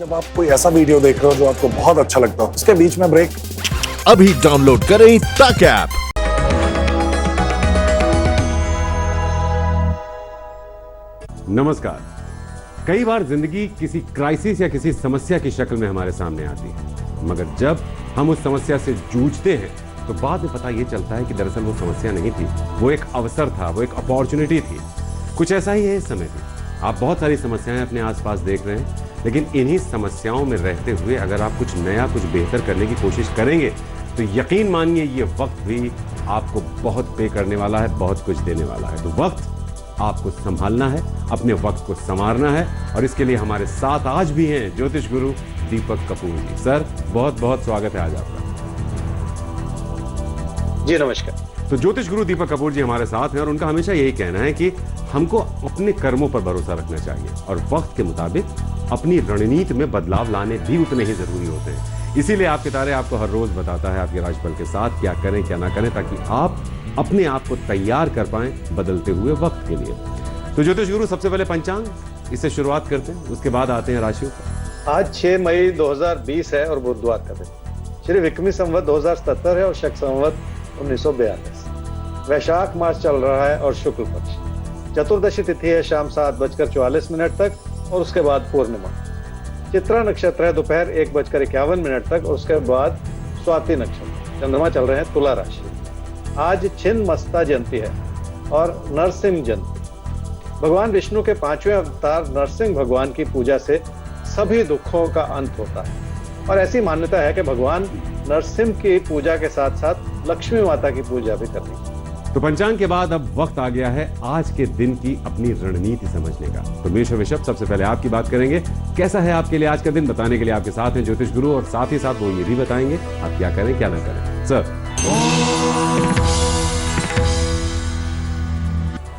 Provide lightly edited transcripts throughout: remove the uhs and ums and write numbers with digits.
जब आप कोई ऐसा वीडियो देख रहे हो जो आपको बहुत अच्छा लगता हो, उसके बीच में ब्रेक। अभी डाउनलोड करें तक ऐप। नमस्कार। कई बार जिंदगी किसी क्राइसिस या किसी समस्या की शक्ल में हमारे सामने आती है, मगर जब हम उस समस्या से जूझते हैं तो बाद में पता ये चलता है कि दरअसल वो समस्या नहीं थी, वो एक अवसर था, वो एक अपॉर्चुनिटी थी। कुछ ऐसा ही है इस समय भी। आप बहुत सारी समस्याएं अपने आसपास देख रहे हैं, लेकिन इन्हीं समस्याओं में रहते हुए अगर आप कुछ नया, कुछ बेहतर करने की कोशिश करेंगे तो यकीन मानिए ये वक्त भी आपको बहुत पे करने वाला है, बहुत कुछ देने वाला है। तो वक्त आपको संभालना है, अपने वक्त को संवारना है, और इसके लिए हमारे साथ आज भी हैं ज्योतिष गुरु दीपक कपूर जी। सर, बहुत बहुत स्वागत है आज आपका। जी नमस्कार। तो ज्योतिष गुरु दीपक कपूर जी हमारे साथ हैं और उनका हमेशा यही कहना है कि हमको अपने कर्मों पर भरोसा रखना चाहिए और वक्त के मुताबिक अपनी रणनीति में बदलाव लाने भी उतने ही जरूरी होते हैं। इसीलिए आपके तारे आपको हर रोज बताता है आपके राशिफल के साथ क्या करें क्या ना करें, ताकि आप अपने आप को तैयार कर पाएं बदलते हुए वक्त के लिए। तो ज्योतिष गुरु, सबसे पहले पंचांग, इससे शुरुआत करते हैं, उसके बाद आते हैं राशियों पर। आज 6 मई 2020 है और बुधवार का दिन। श्री विक्रमी संवत 2077 है और शक संवत 1942। वैशाख मास चल रहा है और शुक्ल पक्ष। चतुर्दशी तिथि है शाम 7:44 तक और उसके बाद पूर्णिमा। चित्रा नक्षत्र है दोपहर 1:51 तक और उसके बाद स्वाति नक्षत्र। चंद्रमा चल रहे हैं तुला राशि। आज छिन्नमस्ता जयंती है और नरसिंह जयंती। भगवान विष्णु के 5वें अवतार नरसिंह भगवान की पूजा से सभी दुखों का अंत होता है और ऐसी मान्यता है कि भगवान नरसिंह की पूजा के साथ साथ लक्ष्मी माता की पूजा भी करनी है। तो पंचांग के बाद अब वक्त आ गया है आज के दिन की अपनी रणनीति समझने का। तो मेष और वृषभ, सबसे पहले आपकी बात करेंगे। कैसा है आपके लिए आज का दिन, बताने के लिए आपके साथ हैं ज्योतिष गुरु, और साथ ही साथ वो ये भी बताएंगे आप क्या करें क्या ना करें। सर।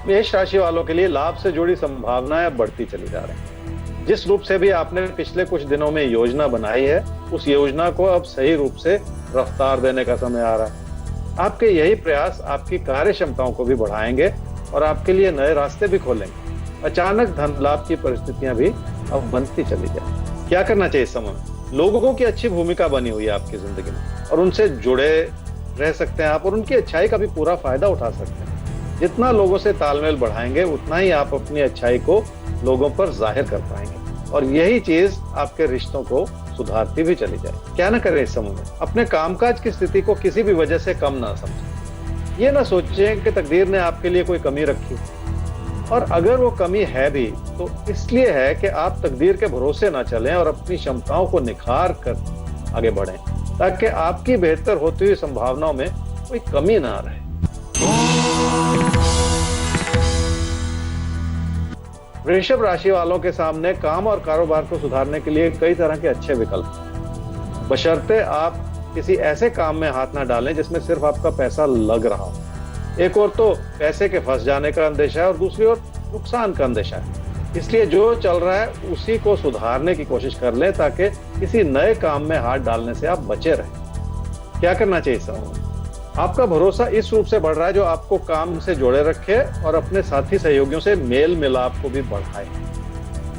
मेष राशि वालों के लिए लाभ से जुड़ी संभावनाएं बढ़ती चली जा रही हैं। जिस रूप से भी आपने पिछले कुछ दिनों में योजना बनाई है, उस योजना को अब सही रूप से रफ्तार देने का समय आ रहा है। आपके यही प्रयास आपकी कार्य क्षमताओं को भी बढ़ाएंगे और आपके लिए नए रास्ते भी खोलेंगे। अचानक धन लाभ की परिस्थितियां भी अब बनती चली जाए। क्या करना चाहिए इस समय? लोगों की अच्छी भूमिका बनी हुई है आपकी जिंदगी में और उनसे जुड़े रह सकते हैं आप और उनकी अच्छाई का भी पूरा फायदा उठा सकते हैं। जितना लोगों से तालमेल बढ़ाएंगे उतना ही आप अपनी अच्छाई को लोगों पर जाहिर कर पाएंगे और यही चीज आपके रिश्तों को सुधारती भी चली जाए। क्या ना करें इस समय में? अपने कामकाज की स्थिति को किसी भी वजह से कम ना समझें। ये ना सोचें कि तकदीर ने आपके लिए कोई कमी रखी, और अगर वो कमी है भी तो इसलिए है कि आप तकदीर के भरोसे ना चलें और अपनी क्षमताओं को निखार कर आगे बढ़ें, ताकि आपकी बेहतर होती हुई संभावनाओं में कोई कमी ना रहे। वृषभ राशि वालों के सामने काम और कारोबार को सुधारने के लिए कई तरह के अच्छे विकल्प हैं, बशर्ते आप किसी ऐसे काम में हाथ ना डालें जिसमें सिर्फ आपका पैसा लग रहा हो। एक और तो पैसे के फंस जाने का अंदेशा है और दूसरी ओर नुकसान का अंदेशा है। इसलिए जो चल रहा है उसी को सुधारने की कोशिश कर लें ताकि किसी नए काम में हाथ डालने से आप बचे रहें। क्या करना चाहिए इस समय? आपका भरोसा इस रूप से बढ़ रहा है जो आपको काम से जोड़े रखे और अपने साथी सहयोगियों से मेल मिलाप को भी बढ़ाए।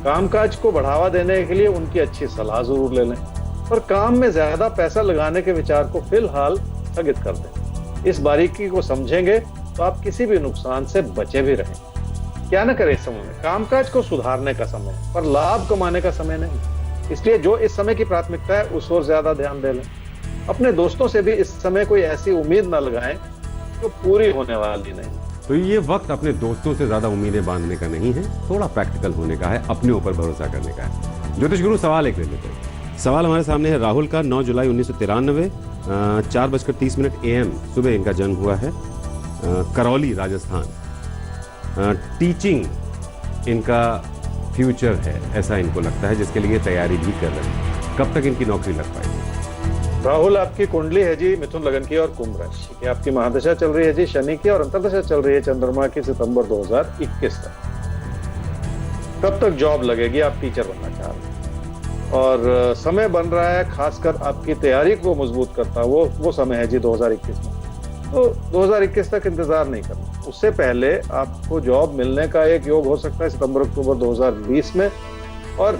कामकाज को बढ़ावा देने के लिए उनकी अच्छी सलाह जरूर ले लें और काम में ज्यादा पैसा लगाने के विचार को फिलहाल स्थगित कर दें। इस बारीकी को समझेंगे तो आप किसी भी नुकसान से बचे भी रहें। क्या न करें इस समय में? कामकाज को सुधारने का समय पर लाभ कमाने का समय नहीं। इसलिए जो इस समय की प्राथमिकता है उस ओर ज्यादा ध्यान दे लें। अपने दोस्तों से भी इस समय कोई ऐसी उम्मीद न लगाएं जो पूरी होने वाली नहीं। तो ये वक्त अपने दोस्तों से ज्यादा उम्मीदें बांधने का नहीं है, थोड़ा प्रैक्टिकल होने का है, अपने ऊपर भरोसा करने का है। ज्योतिष गुरु, सवाल एक ले लेते हैं। सवाल हमारे सामने है राहुल का। 9 जुलाई 1993 4:30 AM सुबह इनका जन्म हुआ है, करौली राजस्थान। टीचिंग इनका फ्यूचर है ऐसा इनको लगता है, जिसके लिए तैयारी भी कर रहे हैं। कब तक इनकी नौकरी लग पाएगी? राहुल, आपकी कुंडली है जी मिथुन लगन की और कुंभ राशि की। आपकी महादशा चल रही है जी शनि की और अंतर्दशा चल रही है चंद्रमा की सितंबर 2021 तक। कब तक जॉब लगेगी? आप टीचर बनना चाह रहे हैं और समय बन रहा है खासकर आपकी तैयारी को मजबूत करता वो समय है जी 2021 में। तो 2021 तक इंतजार नहीं करना, उससे पहले आपको जॉब मिलने का एक योग हो सकता है सितंबर अक्टूबर 2020 में। और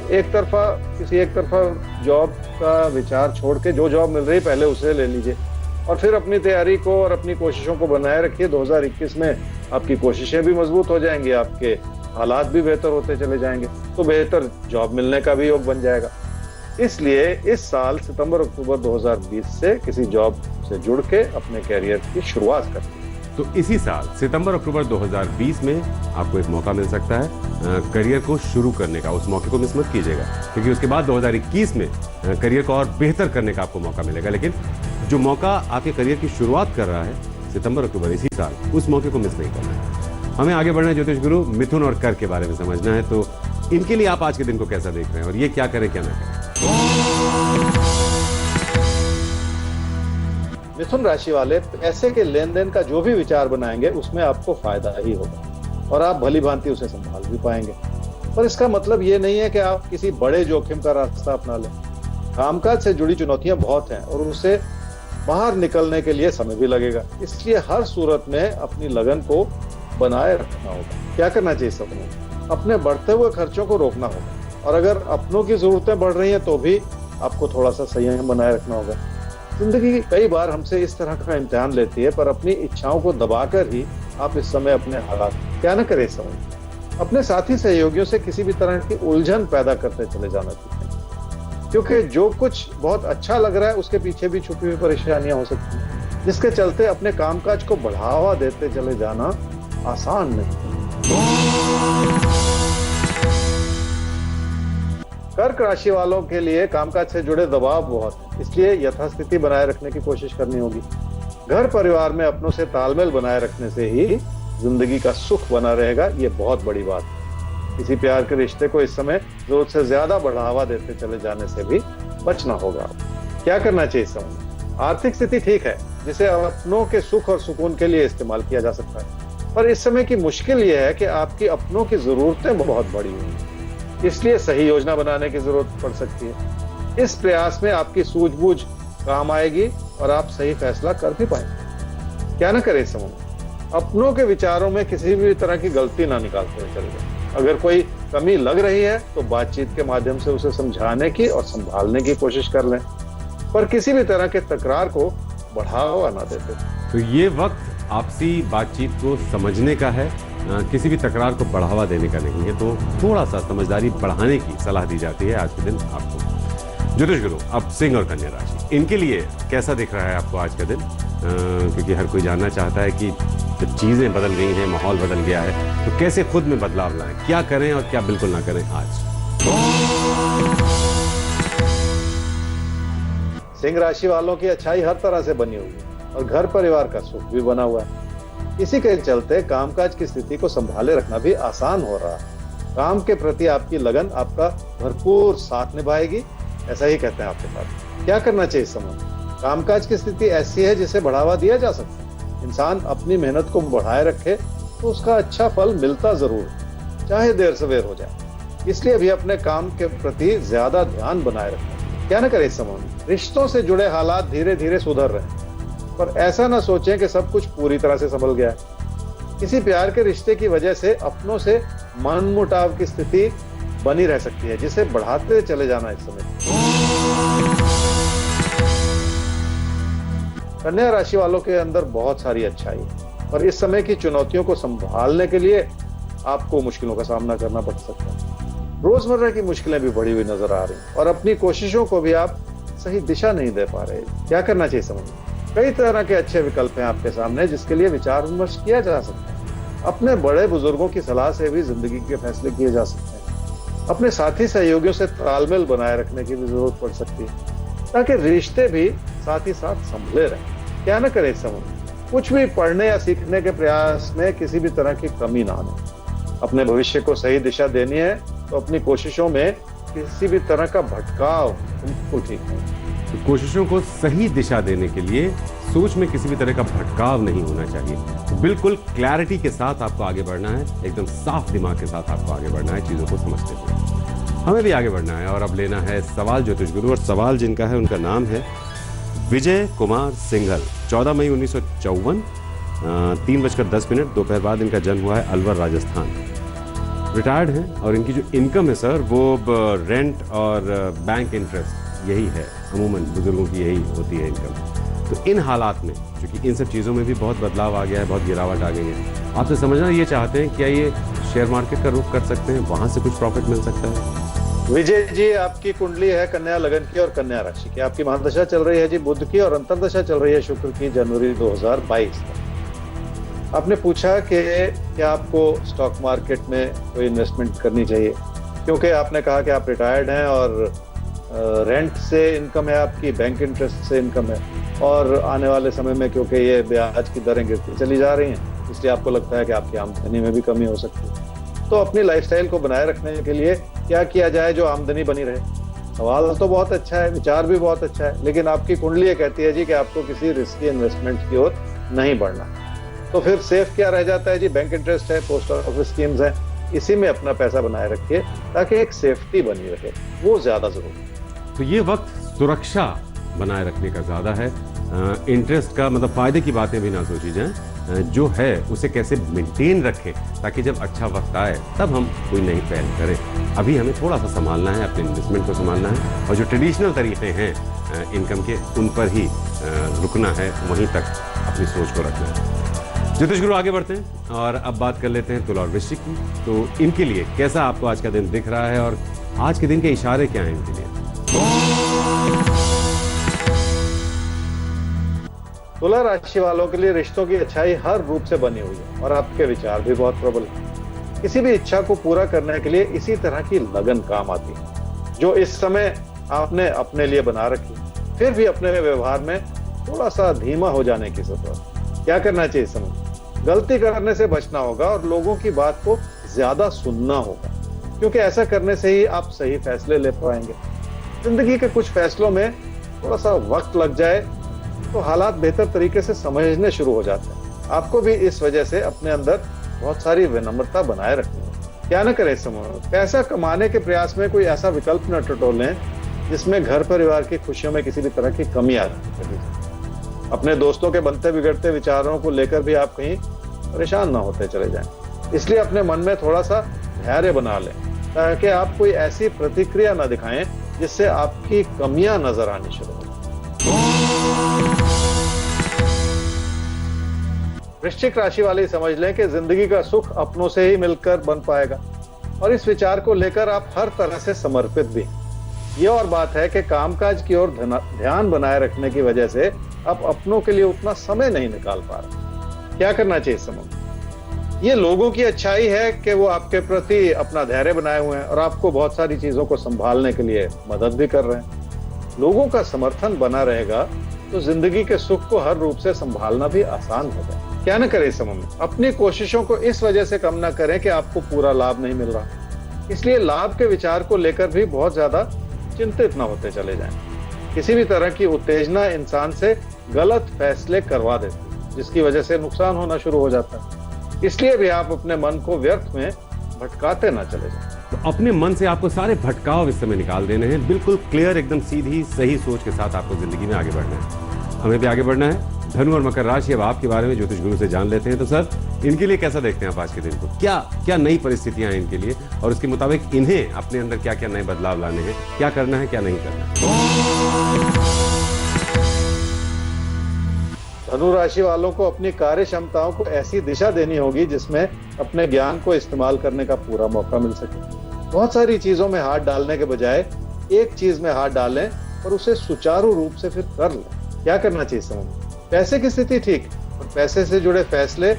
किसी एक तरफा जॉब का विचार छोड़ के जो जॉब मिल रही पहले उसे ले लीजिए और फिर अपनी तैयारी को और अपनी कोशिशों को बनाए रखिए। 2021 में आपकी कोशिशें भी मजबूत हो जाएंगी, आपके हालात भी बेहतर होते चले जाएंगे, तो बेहतर जॉब मिलने का भी योग बन जाएगा। इसलिए इस साल सितंबर-अक्टूबर 2020 से किसी जॉब से जुड़ के अपने कैरियर की शुरुआत करें। तो इसी साल सितंबर-अक्टूबर 2020 में आपको एक मौका मिल सकता है करियर को शुरू करने का। उस मौके को मिस मत कीजिएगा, क्योंकि उसके बाद 2021 में करियर को और बेहतर करने का आपको मौका मिलेगा। लेकिन जो मौका आपके करियर की शुरुआत कर रहा है सितंबर-अक्टूबर इसी साल, उस मौके को मिस नहीं करना है। हमें आगे बढ़ना है ज्योतिष गुरु, मिथुन और कर्क के बारे में समझना है। तो इनके लिए आप आज के दिन को कैसा देख रहे हैं और ये क्या करें क्या ना करें? मिथुन राशि वाले पैसे के लेन देन का जो भी विचार बनाएंगे उसमें आपको फायदा ही होगा और आप भली भांति उसे संभाल भी पाएंगे। पर इसका मतलब ये नहीं है कि आप किसी बड़े जोखिम का रास्ता अपना लें। कामकाज से जुड़ी चुनौतियां बहुत हैं और उनसे बाहर निकलने के लिए समय भी लगेगा। इसलिए हर सूरत में अपनी लगन को बनाए रखना होगा। क्या करना चाहिए सबने? अपने बढ़ते हुए खर्चों को रोकना होगा और अगर अपनों की जरूरतें बढ़ रही हैं तो भी आपको थोड़ा सा संयम बनाए रखना होगा। जिंदगी कई बार हमसे इस तरह का इम्तिहान लेती है, पर अपनी इच्छाओं को दबाकर ही आप इस समय अपने हालात क्या न करें। इस समय अपने साथी सहयोगियों से किसी भी तरह की उलझन पैदा करते चले जाना चाहिए, क्योंकि जो कुछ बहुत अच्छा लग रहा है उसके पीछे भी छुपी हुई परेशानियां हो सकती हैं, जिसके चलते अपने कामकाज को बढ़ावा देते चले जाना आसान नहीं। कर्क राशि वालों के लिए कामकाज से जुड़े दबाव बहुत है, इसलिए यथास्थिति बनाए रखने की कोशिश करनी होगी। घर परिवार में अपनों से तालमेल बनाए रखने से ही जिंदगी का सुख बना रहेगा, ये बहुत बड़ी बात है। किसी प्यार के रिश्ते को इस समय जरूरत से ज्यादा बढ़ावा देते चले जाने से भी बचना होगा। क्या करना चाहिए इस समय? आर्थिक स्थिति ठीक है, जिसे अपनों के सुख और सुकून के लिए इस्तेमाल किया जा सकता है, पर इस समय की मुश्किल यह है कि आपकी अपनों की जरूरतें बहुत बड़ी हुई हैं, इसलिए सही योजना बनाने की जरूरत पड़ सकती है। इस प्रयास में आपकी सूझबूझ काम आएगी और आप सही फैसला कर भी पाएंगे। क्या ना करें इस समय? अपनों के विचारों में किसी भी तरह की गलती ना निकालते हुए चले जाएं। अगर कोई कमी लग रही है तो बातचीत के माध्यम से उसे समझाने की और संभालने की कोशिश कर लें, पर किसी भी तरह के तकरार को बढ़ावा ना देते। तो ये वक्त आपसी बातचीत को समझने का है, किसी भी तकरार को बढ़ावा देने का नहीं है। तो थोड़ा सा समझदारी बढ़ाने की सलाह दी जाती है आज के दिन आपको। ज्योतिष गुरु, अब सिंह और कन्या राशि, इनके लिए कैसा दिख रहा है आपको आज का दिन? क्योंकि हर कोई जानना चाहता है कि जब चीजें बदल गई हैं, माहौल बदल गया है, तो कैसे खुद में बदलाव लाएं, क्या करें और क्या बिल्कुल ना करें आज? सिंह राशि वालों की अच्छाई हर तरह से बनी हुई है और घर परिवार का सुख भी बना हुआ है। इसी के चलते कामकाज की स्थिति को संभाले रखना भी आसान हो रहा है। काम के प्रति आपकी लगन आपका भरपूर साथ निभाएगी, ऐसा ही कहते हैं आपके साथ। क्या करना चाहिए इस समय? कामकाज की स्थिति ऐसी है जिसे बढ़ावा दिया जा सकता है। इंसान अपनी मेहनत को बढ़ाए रखे तो उसका अच्छा फल मिलता जरूर, चाहे देर सवेर हो जाए। इसलिए भी अपने काम के प्रति ज्यादा ध्यान बनाए रखें। क्या न करें इस समय? रिश्तों से जुड़े हालात धीरे धीरे सुधर रहे हैं, पर ऐसा ना सोचें कि सब कुछ पूरी तरह से संभल गया है। किसी प्यार के रिश्ते की वजह से अपनों से मनमुटाव की स्थिति बनी रह सकती है, जिसे बढ़ाते चले जाना इस समय। कन्या राशि वालों के अंदर बहुत सारी अच्छाई है, पर इस समय की चुनौतियों को संभालने के लिए आपको मुश्किलों का सामना करना पड़ सकता है। रोजमर्रा की मुश्किलें भी बढ़ी हुई नजर आ रही हैं और अपनी कोशिशों को भी आप सही दिशा नहीं दे पा रहे। क्या करना चाहिए समझ? कई तरह के अच्छे विकल्प हैं आपके सामने, जिसके लिए विचार विमर्श किया जा सकता है। अपने बड़े बुजुर्गों की सलाह से भी जिंदगी के फैसले किए जा सकते हैं। अपने साथी सहयोगियों से तालमेल बनाए रखने की भी जरूरत पड़ सकती है, ताकि रिश्ते भी साथ ही साथ संभले रहें। क्या न करें इस समय? कुछ भी पढ़ने या सीखने के प्रयास में किसी भी तरह की कमी ना आने। अपने भविष्य को सही दिशा देनी है तो अपनी कोशिशों में किसी भी तरह का भटकाव बिल्कुल ठीक नहीं। तो कोशिशों को सही दिशा देने के लिए सोच में किसी भी तरह का भटकाव नहीं होना चाहिए। तो बिल्कुल क्लैरिटी के साथ आपको आगे बढ़ना है, एकदम साफ दिमाग के साथ आपको आगे बढ़ना है, चीजों को समझते हुए। हमें भी आगे बढ़ना है और अब लेना है सवाल ज्योतिष गुरु, और सवाल जिनका है उनका नाम है विजय कुमार सिंघल। 14 मई 1954, 3:10 दोपहर बाद इनका जन्म हुआ है अलवर, राजस्थान। रिटायर्ड हैं और इनकी जो इनकम है सर वो रेंट और बैंक इंटरेस्ट यही है, अमूमन बुजुर्गों की यही होती है इनकम। तो इन हालात में क्योंकि इन सब चीज़ों में भी बहुत बदलाव आ गया है, बहुत गिरावट आ गई है, आपसे समझना ये चाहते हैं क्या ये शेयर मार्केट का रुख कर सकते हैं, वहाँ से कुछ प्रॉफिट मिल सकता है? विजय जी, आपकी कुंडली है कन्या लगन की और कन्या राशि की। आपकी महादशा चल रही है जी बुध की और अंतर्दशा चल रही है शुक्र की जनवरी 2022 तक। आपने पूछा कि क्या आपको स्टॉक मार्केट में कोई इन्वेस्टमेंट करनी चाहिए, क्योंकि आपने कहा कि आप रिटायर्ड हैं और रेंट से इनकम है आपकी, बैंक इंटरेस्ट से इनकम है, और आने वाले समय में क्योंकि ये ब्याज की दरें गिरती चली जा रही हैं, इसलिए आपको लगता है कि आपकी आमदनी में भी कमी हो सकती है। तो अपनी लाइफस्टाइल को बनाए रखने के लिए क्या किया जाए जो आमदनी बनी रहे? सवाल तो बहुत अच्छा है, विचार भी बहुत अच्छा है, लेकिन आपकी कुंडली ये कहती है जी कि आपको किसी रिस्की इन्वेस्टमेंट की ओर नहीं बढ़ना। तो फिर सेफ क्या रह जाता है जी? बैंक इंटरेस्ट है, पोस्ट ऑफिस स्कीम्स है, इसी में अपना पैसा बनाए रखिए ताकि एक सेफ्टी बनी रहे, वो ज्यादा जरूरी है। तो ये वक्त सुरक्षा बनाए रखने का ज़्यादा है। इंटरेस्ट का मतलब फ़ायदे की बातें भी ना सोची जाएं, जो है उसे कैसे मेंटेन रखें ताकि जब अच्छा वक्त आए तब हम कोई नई पहल करें। अभी हमें थोड़ा सा संभालना है, अपने इन्वेस्टमेंट को संभालना है और जो ट्रेडिशनल तरीके हैं इनकम के उन पर ही रुकना है, वहीं तक अपनी सोच को रखना है। ज्योतिष गुरु आगे बढ़ते हैं और अब बात कर लेते हैं तुला और वृश्चिक की। तो इनके लिए कैसा आपको आज का दिन दिख रहा है और आज के दिन के इशारे क्या हैं इनके लिए? तुला राशि वालों के लिए रिश्तों की अच्छाई हर रूप से बनी हुई है और आपके विचार भी बहुत प्रबल है। किसी भी इच्छा को पूरा करने के लिए इसी तरह की लगन काम आती है जो इस समय आपने अपने लिए बना रखी। फिर भी अपने व्यवहार में थोड़ा सा धीमा हो जाने की जरूरत। क्या करना चाहिए इस समय? गलती करने से बचना होगा और लोगों की बात को ज्यादा सुनना होगा, क्योंकि ऐसा करने से ही आप सही फैसले ले पाएंगे। जिंदगी के कुछ फैसलों में थोड़ा सा वक्त लग जाए तो हालात बेहतर तरीके से समझने शुरू हो जाते हैं। आपको भी इस वजह से अपने अंदर बहुत सारी विनम्रता बनाए रखनी है। क्या न करें इस समय? पैसा कमाने के प्रयास में कोई ऐसा विकल्प न टटोलें जिसमें घर परिवार की खुशियों में किसी भी तरह की कमी आ जाए। अपने दोस्तों के बनते बिगड़ते विचारों को लेकर भी आप कहीं परेशान ना होते चले जाएं। इसलिए अपने मन में थोड़ा सा धैर्य बना लें ताकि आप कोई ऐसी प्रतिक्रिया न दिखाएं जिससे आपकी कमियां नजर आनी शुरू हो। वृश्चिक राशि वाले समझ लें कि जिंदगी का सुख अपनों से ही मिलकर बन पाएगा और इस विचार को लेकर आप हर तरह से समर्पित भी हैं। ये और बात है कि कामकाज की ओर ध्यान बनाए रखने की वजह से आप अपनों के लिए उतना समय नहीं निकाल पा रहे। क्या करना चाहिए इस समय? ये लोगों की अच्छाई है कि वो आपके प्रति अपना धैर्य बनाए हुए हैं और आपको बहुत सारी चीजों को संभालने के लिए मदद भी कर रहे हैं। लोगों का समर्थन बना रहेगा तो जिंदगी के सुख को हर रूप से संभालना भी आसान होगा। क्या न करें इस समय में? अपनी कोशिशों को इस वजह से कम ना करें कि आपको पूरा लाभ नहीं मिल रहा। इसलिए लाभ के विचार को लेकर भी बहुत ज्यादा चिंतित ना होते चले जाएं। किसी भी तरह की उत्तेजना इंसान से गलत फैसले करवा देती है, जिसकी वजह से नुकसान होना शुरू हो जाता है। इसलिए भी आप अपने मन को व्यर्थ में भटकाते ना चले जाएं। तो अपने मन से आपको सारे भटकाव इस समय निकाल देने हैं। बिल्कुल क्लियर, एकदम सीधी सही सोच के साथ आपको जिंदगी में आगे बढ़ना है। हमें भी आगे बढ़ना है। धनु और मकर राशि, अब आपके बारे में ज्योतिष गुरु से जान लेते हैं। तो सर, इनके लिए कैसा देखते हैं आप आज के दिन को? क्या क्या नई परिस्थितियां हैं इनके लिए और उसके मुताबिक इन्हें अपने अंदर क्या क्या नए बदलाव लाने हैं, क्या करना है क्या नहीं करना है? धनु राशि वालों को अपनी कार्य क्षमताओं को ऐसी दिशा देनी होगी जिसमें अपने ज्ञान को इस्तेमाल करने का पूरा मौका मिल सके। बहुत सारी चीजों में हाथ डालने के बजाय एक चीज में हाथ डालें और उसे सुचारू रूप से फिर कर लें। क्या करना चाहिए समय? पैसे की स्थिति ठीक और पैसे से जुड़े फैसले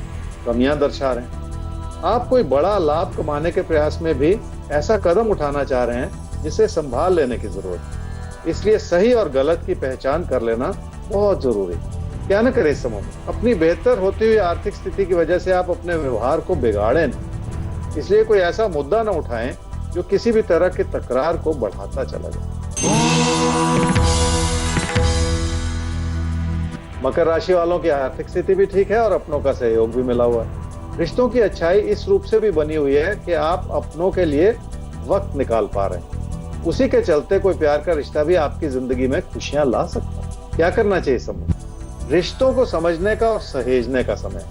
कमियां दर्शा रहे हैं। आप कोई बड़ा लाभ कमाने के प्रयास में भी ऐसा कदम उठाना चाह रहे हैं जिसे संभाल लेने की जरूरत है। इसलिए सही और गलत की पहचान कर लेना बहुत जरूरी है। क्या न करें इस समय? अपनी बेहतर होती हुई आर्थिक स्थिति की वजह से आप अपने व्यवहार को बिगाड़ें नहीं। इसलिए कोई ऐसा मुद्दा न उठाएं जो किसी भी तरह की तकरार को बढ़ाता चला जाए। मकर राशि वालों की आर्थिक स्थिति भी ठीक है और अपनों का सहयोग भी मिला हुआ है। रिश्तों की अच्छाई इस रूप से भी बनी हुई है कि आप अपनों के लिए वक्त निकाल पा रहे हैं। उसी के चलते कोई प्यार का रिश्ता भी आपकी जिंदगी में खुशियां ला सकता है। क्या करना चाहिए इस समय? रिश्तों को समझने का और सहेजने का समय।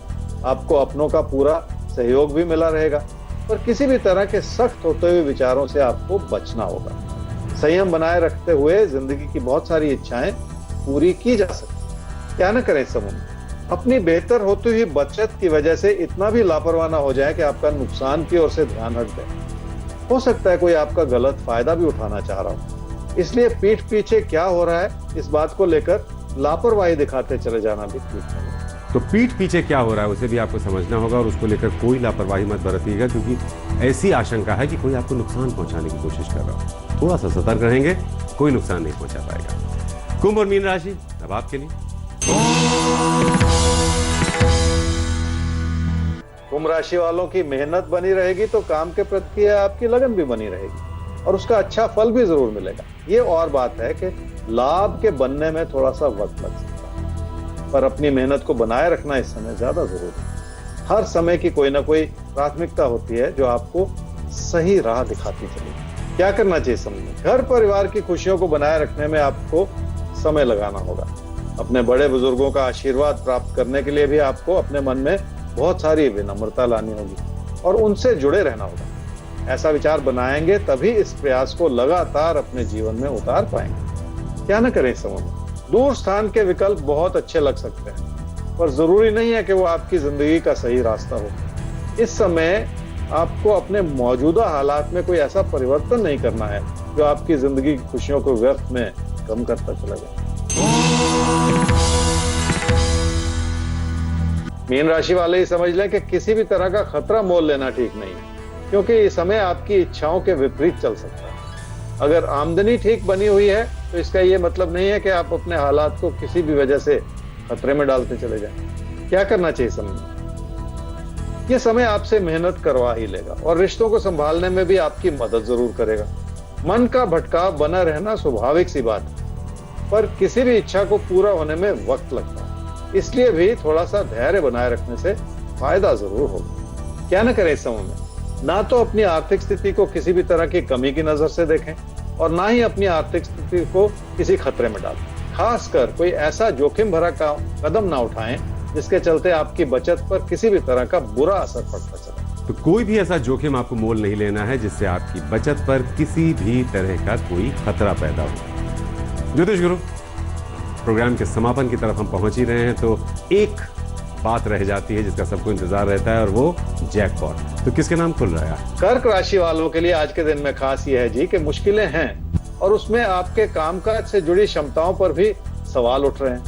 आपको अपनों का पूरा सहयोग भी मिला रहेगा पर किसी भी तरह के सख्त होते हुए विचारों से आपको बचना होगा। संयम बनाए रखते हुए जिंदगी की बहुत सारी इच्छाएं पूरी की जा सकती। क्या न करें समूह में, अपनी बेहतर होती हुई बचत की वजह से इतना भी लापरवाह ना हो जाए कि आपका नुकसान की ओर से ध्यान हट जाए। हो सकता है कोई आपका गलत फायदा भी उठाना चाह रहा हो, इसलिए पीठ पीछे क्या हो रहा है इस बात को लेकर लापरवाही दिखाते चले जाना भी ठीक नहीं। तो पीठ पीछे क्या हो रहा है उसे भी आपको समझना होगा और उसको लेकर कोई लापरवाही मत बरतिएगा, क्योंकि ऐसी आशंका है कि कोई आपको नुकसान पहुंचाने की कोशिश कर रहा हो। थोड़ा सा सतर्क रहेंगे, कोई नुकसान नहीं पहुंचा पाएगा। कुंभ और मीन राशि अब आपके लिए। कुंभ राशि वालों की मेहनत बनी रहेगी तो काम के प्रति आपकी लगन भी बनी रहेगी और उसका अच्छा फल भी जरूर मिलेगा। ये और बात है कि लाभ के बनने में थोड़ा सा वक्त लग सकता है, पर अपनी मेहनत को बनाए रखना इस समय ज्यादा जरूरी है। हर समय की कोई ना कोई प्राथमिकता होती है जो आपको सही राह दिखाती चलेगी। क्या करना चाहिए समझ, घर परिवार की खुशियों को बनाए रखने में आपको समय लगाना होगा। अपने बड़े बुजुर्गों का आशीर्वाद प्राप्त करने के लिए भी आपको अपने मन में बहुत सारी विनम्रता लानी होगी और उनसे जुड़े रहना होगा। ऐसा विचार बनाएंगे तभी इस प्रयास को लगातार अपने जीवन में उतार पाएंगे। क्या न करें समझ, दूर स्थान के विकल्प बहुत अच्छे लग सकते हैं, पर जरूरी नहीं है कि वो आपकी जिंदगी का सही रास्ता हो। इस समय आपको अपने मौजूदा हालात में कोई ऐसा परिवर्तन नहीं करना है जो आपकी जिंदगी की खुशियों को व्यर्थ में कम करता चला जाए। मीन राशि वाले ही समझ लें कि किसी भी तरह का खतरा मोल लेना ठीक नहीं है, क्योंकि इस समय आपकी इच्छाओं के विपरीत चल सकता है। अगर आमदनी ठीक बनी हुई है तो इसका यह मतलब नहीं है कि आप अपने हालात को किसी भी वजह से खतरे में डालते चले जाएं। क्या करना चाहिए समझ, यह समय आपसे मेहनत करवा ही लेगा और रिश्तों को संभालने में भी आपकी मदद जरूर करेगा। मन का भटकाव बना रहना स्वाभाविक सी बात है, पर किसी भी इच्छा को पूरा होने में वक्त लगता है, इसलिए भी थोड़ा सा धैर्य बनाए रखने से फायदा जरूर होगा। क्या न करें इस समय में, ना तो अपनी आर्थिक स्थिति को किसी भी तरह की कमी की नजर से देखें और ना ही अपनी आर्थिक स्थिति को किसी खतरे में डालें। खासकर कोई ऐसा जोखिम भरा कदम ना उठाएं जिसके चलते आपकी बचत पर किसी भी तरह का बुरा असर पड़ता चले। तो कोई भी ऐसा जोखिम आपको मोल नहीं लेना है जिससे आपकी बचत पर किसी भी तरह का कोई खतरा पैदा हो। ज्योतिष गुरु, प्रोग्राम के समापन की तरफ हम पहुंच ही रहे हैं, तो एक बात रह जाती है जिसका सबको इंतजार रहता है और वो जैकपॉट। तो किसके नाम खुल रहा है? कर्क राशि वालों के लिए आज के दिन में खास यह है जी कि मुश्किलें हैं और उसमें आपके कामकाज से जुड़ी क्षमताओं पर भी सवाल उठ रहे हैं।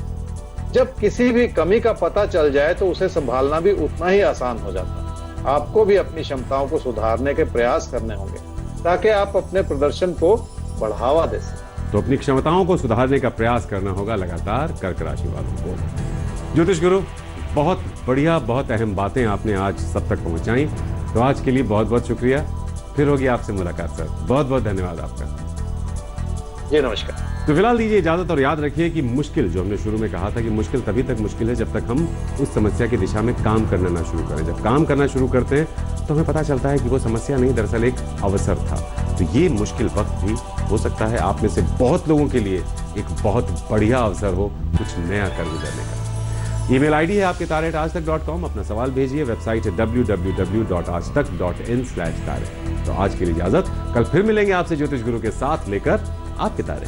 जब किसी भी कमी का पता चल जाए तो उसे संभालना भी उतना ही आसान हो जाता है। आपको भी अपनी क्षमताओं को सुधारने के प्रयास करने होंगे ताकि आप अपने प्रदर्शन को बढ़ावा दे सकें। तो अपनी क्षमताओं को सुधारने का प्रयास करना होगा लगातार कर्क राशि वालों को। ज्योतिष गुरु, बहुत बढ़िया, बहुत अहम बातें आपने आज सब तक पहुंचाई, तो आज के लिए बहुत बहुत शुक्रिया। फिर होगी आपसे मुलाकात सर, बहुत बहुत धन्यवाद आपका। जी नमस्कार। तो फिलहाल दीजिए इजाजत और याद रखिए कि मुश्किल, जो हमने शुरू में कहा था कि मुश्किल तभी तक मुश्किल है जब तक हम उस समस्या की दिशा में काम करना ना शुरू करें। जब काम करना शुरू करते हैं तो हमें पता चलता है कि वो समस्या नहीं, दरअसल एक अवसर था। तो ये मुश्किल वक्त भी हो सकता है आप में से बहुत लोगों के लिए एक बहुत बढ़िया अवसर हो कुछ नया कर गुजरने का। ईमेल आईडी है आपके तारे@aajtak.com। अपना सवाल भेजिए। वेबसाइट है www.aajtak.in/तारे। तो आज के लिए इजाजत, कल फिर मिलेंगे आपसे ज्योतिष गुरु के साथ लेकर आपके तारे।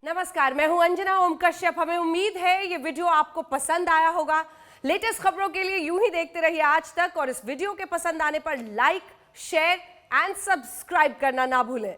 नमस्कार, मैं हूं अंजना ओम कश्यप। हमें उम्मीद है ये वीडियो आपको पसंद आया होगा। लेटेस्ट खबरों के लिए यूं ही देखते रहिए आज तक और इस वीडियो के पसंद आने पर लाइक, शेयर एंड सब्सक्राइब करना ना भूलें।